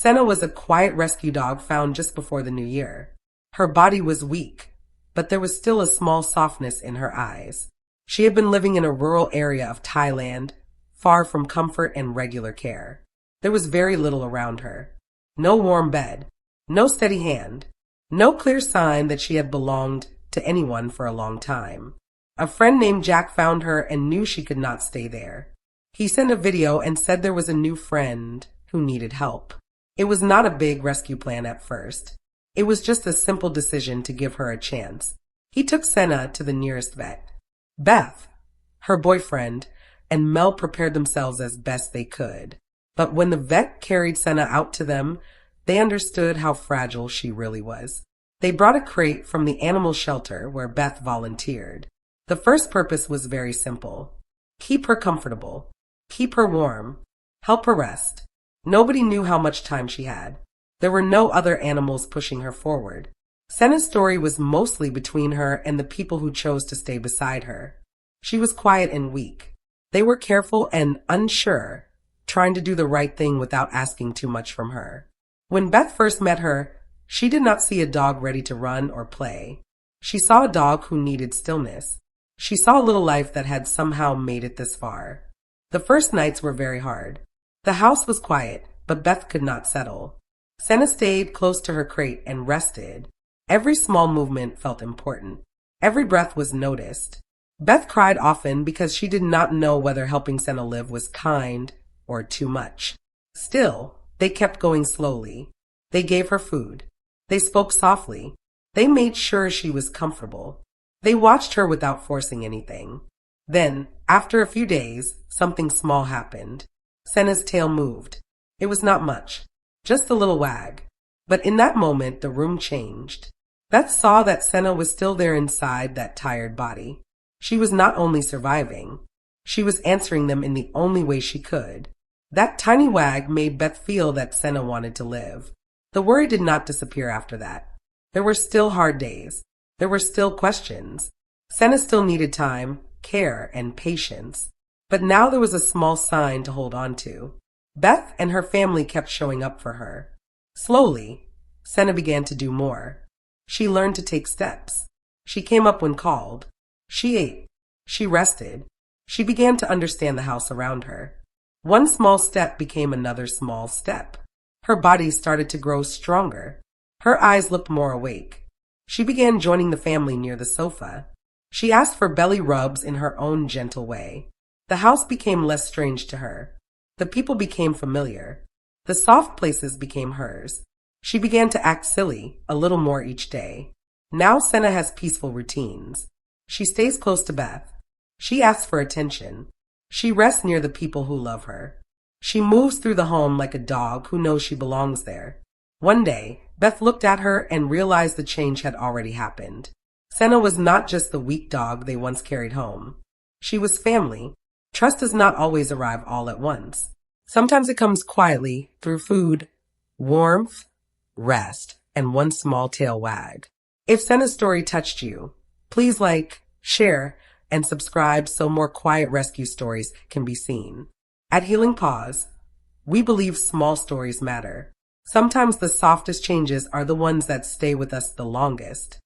Sena was a quiet rescue dog found just before the new year. Her body was weak, but there was still a small softness in her eyes. She had been living in a rural area of Thailand, far from comfort and regular care. There was very little around her. No warm bed, no steady hand, no clear sign that she had belonged to anyone for a long time. A friend named Jack found her and knew she could not stay there. He sent a video and said there was a new friend who needed help. It was not a big rescue plan at first. It was just a simple decision to give her a chance. He took Sena to the nearest vet. Beth, her boyfriend, and Mel prepared themselves as best they could. But when the vet carried Sena out to them, they understood how fragile she really was. They brought a crate from the animal shelter where Beth volunteered. The first purpose was very simple. Keep her comfortable. Keep her warm. Help her rest. Nobody knew how much time she had. There were no other animals pushing her forward. Sena's story was mostly between her and the people who chose to stay beside her. She was quiet and weak. They were careful and unsure, trying to do the right thing without asking too much from her. When Beth first met her, she did not see a dog ready to run or play. She saw a dog who needed stillness. She saw a little life that had somehow made it this far. The first nights were very hard. The house was quiet, but Beth could not settle. Sena stayed close to her crate and rested. Every small movement felt important. Every breath was noticed. Beth cried often because she did not know whether helping Sena live was kind or too much. Still, they kept going slowly. They gave her food. They spoke softly. They made sure she was comfortable. They watched her without forcing anything. Then, after a few days, something small happened. Sena's tail moved. It was not much, just a little wag. But in that moment, the room changed. Beth saw that Sena was still there inside that tired body. She was not only surviving, she was answering them in the only way she could. That tiny wag made Beth feel that Sena wanted to live. The worry did not disappear after that. There were still hard days. There were still questions. Sena still needed time, care, and patience. But now there was a small sign to hold on to. Beth and her family kept showing up for her. Slowly, Sena began to do more. She learned to take steps. She came up when called. She ate. She rested. She began to understand the house around her. One small step became another small step. Her body started to grow stronger. Her eyes looked more awake. She began joining the family near the sofa. She asked for belly rubs in her own gentle way. The house became less strange to her. The people became familiar. The soft places became hers. She began to act silly, a little more each day. Now Sena has peaceful routines. She stays close to Beth. She asks for attention. She rests near the people who love her. She moves through the home like a dog who knows she belongs there. One day, Beth looked at her and realized the change had already happened. Sena was not just the weak dog they once carried home. She was family. Trust does not always arrive all at once. Sometimes it comes quietly through food, warmth, rest, and one small tail wag. If Sena's story touched you, please like, share, and subscribe so more quiet rescue stories can be seen. At Healing Pause, we believe small stories matter. Sometimes the softest changes are the ones that stay with us the longest.